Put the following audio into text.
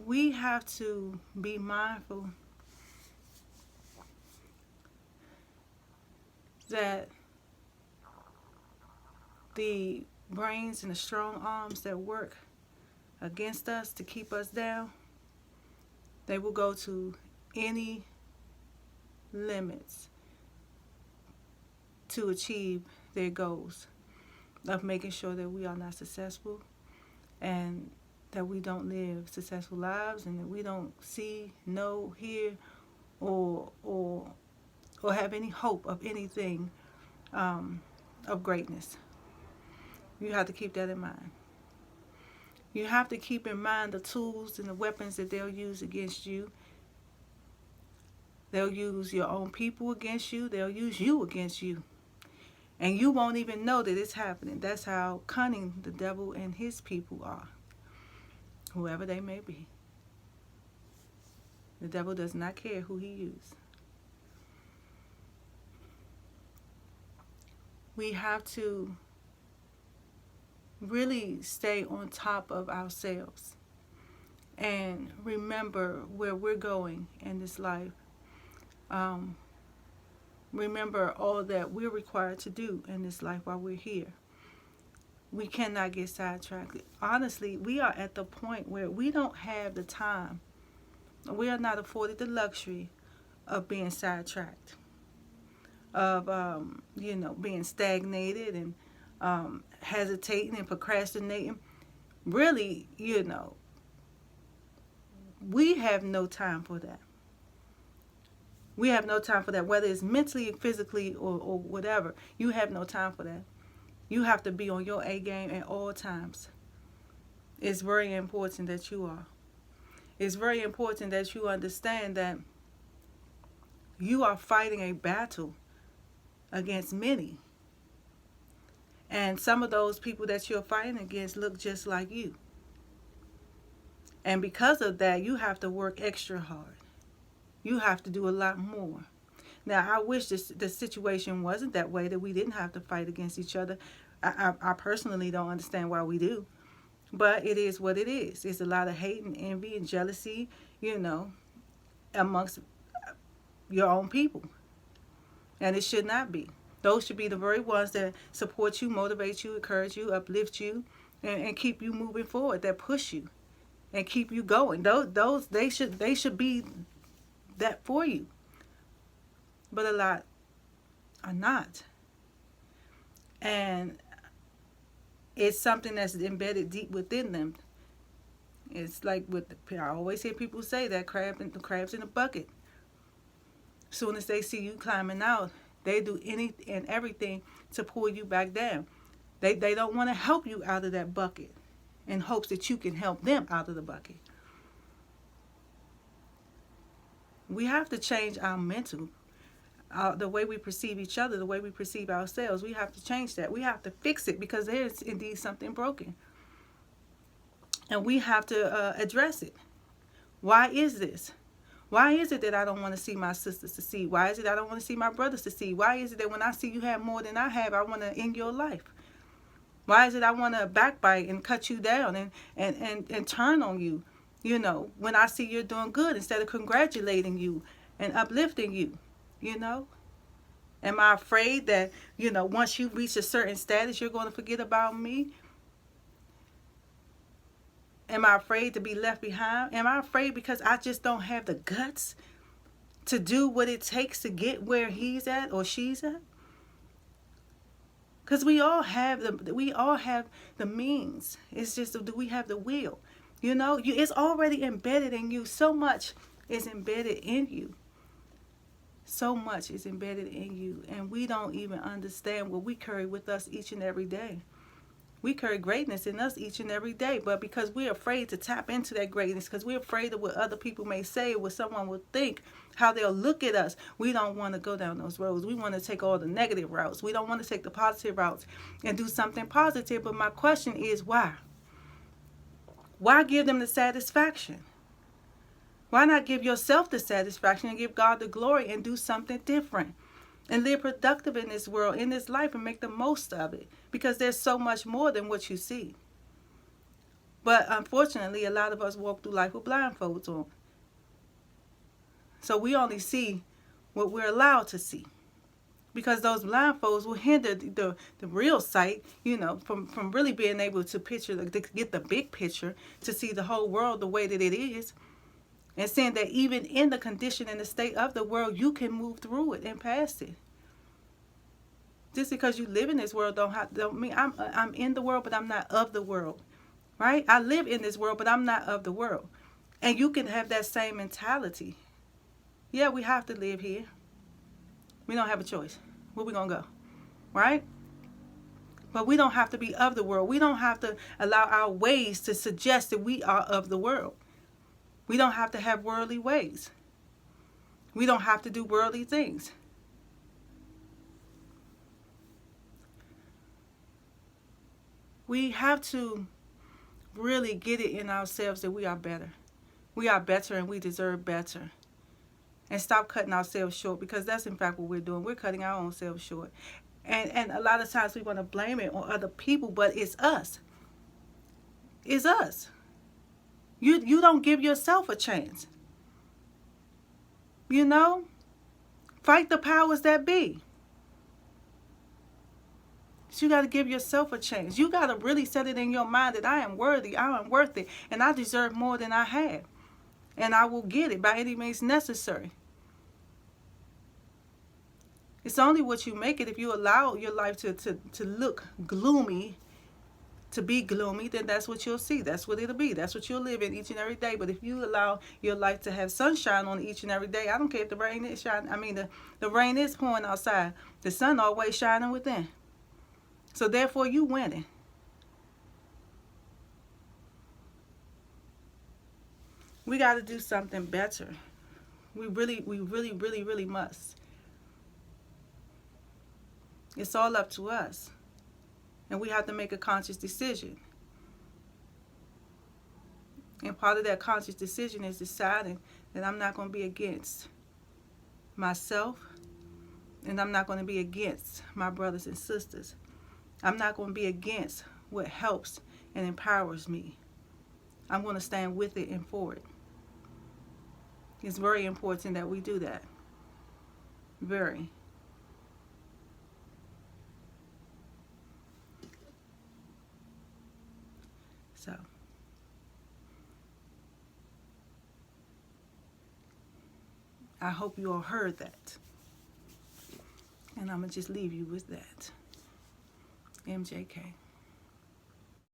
we have to be mindful that the brains and the strong arms that work against us to keep us down, they will go to any limits to achieve their goals of making sure that we are not successful and that we don't live successful lives and that we don't see, know, hear, or have any hope of anything of greatness. You have to keep that in mind. You have to keep in mind the tools and the weapons that they'll use against you. They'll use your own people against you. They'll use you against you. And you won't even know that it's happening. That's how cunning the devil and his people are, whoever they may be. The devil does not care who he uses. We have to really stay on top of ourselves and remember where we're going in this life. Remember all that we're required to do in this life while we're here. We cannot get sidetracked. Honestly, we are at the point where we don't have the time. We are not afforded the luxury of being sidetracked, of being stagnated and hesitating and procrastinating. Really, we have no time for that. We have no time for that, whether it's mentally, physically, or whatever. You have no time for that. You have to be on your A game at all times. It's very important that you are. It's very important that you understand that you are fighting a battle against many. And some of those people that you're fighting against look just like you. And because of that, you have to work extra hard. You have to do a lot more. Now, I wish the situation wasn't that way, that we didn't have to fight against each other. I personally don't understand why we do. But it is what it is. It's a lot of hate and envy and jealousy, amongst your own people. And it should not be. Those should be the very ones that support you, motivate you, encourage you, uplift you, and keep you moving forward, that push you and keep you going. Those they should be that for you. But a lot are not. And it's something that's embedded deep within them. It's like I always hear people say that the crabs in the bucket. As soon as they see you climbing out, they do any and everything to pull you back down. They don't want to help you out of that bucket in hopes that you can help them out of the bucket. We have to change our mental, the way we perceive each other, the way we perceive ourselves. We have to change that. We have to fix it because there is indeed something broken. And we have to address it. Why is this? Why is it that I don't want to see my sisters succeed? Why is it I don't want to see my brothers succeed? Why is it that when I see you have more than I have, I want to end your life? Why is it I want to backbite and cut you down and turn on you? When I see you're doing good, instead of congratulating you and uplifting you, Am I afraid that, once you reach a certain status, you're going to forget about me? Am I afraid to be left behind? Am I afraid because I just don't have the guts to do what it takes to get where he's at or she's at? Because we all have the means. It's just, do we have the will? It's already embedded in you. So much is embedded in you. So much is embedded in you. And we don't even understand what we carry with us each and every day. We carry greatness in us each and every day. But because we're afraid to tap into that greatness, because we're afraid of what other people may say, what someone will think, how they'll look at us, we don't want to go down those roads. We want to take all the negative routes. We don't want to take the positive routes and do something positive. But my question is, why? Why give them the satisfaction? Why not give yourself the satisfaction and give God the glory and do something different? And live productive in this world, in this life, and make the most of it. Because there's so much more than what you see. But unfortunately, a lot of us walk through life with blindfolds on. So we only see what we're allowed to see. Because those blindfolds will hinder the real sight, from really being able to to get the big picture, to see the whole world the way that it is. And saying that even in the condition and the state of the world, you can move through it and past it. Just because you live in this world don't mean I'm in the world, but I'm not of the world. Right? I live in this world, but I'm not of the world. And you can have that same mentality. Yeah, we have to live here. We don't have a choice. Where we going to go? Right? But we don't have to be of the world. We don't have to allow our ways to suggest that we are of the world. We don't have to have worldly ways. We don't have to do worldly things. We have to really get it in ourselves that we are better. We are better and we deserve better. And stop cutting ourselves short, because that's in fact what we're doing. We're cutting our own selves short. And a lot of times we want to blame it on other people, but it's us. It's us. You don't give yourself a chance. Fight the powers that be. So you got to give yourself a chance. You got to really set it in your mind that I am worthy, I am worth it, and I deserve more than I have. And I will get it by any means necessary. It's only what you make it. If you allow your life to look gloomy, to be gloomy, then that's what you'll see. That's what it'll be. That's what you'll live in each and every day. But if you allow your life to have sunshine on each and every day, I don't care if the rain is shining. The rain is pouring outside. The sun always shining within. So therefore, you winning. We got to do something better. We really must. It's all up to us. And we have to make a conscious decision. And part of that conscious decision is deciding that I'm not going to be against myself, and I'm not going to be against my brothers and sisters. I'm not going to be against what helps and empowers me. I'm going to stand with it and for it. It's very important that we do that. Very. So, I hope you all heard that. And I'm going to just leave you with that. MJK.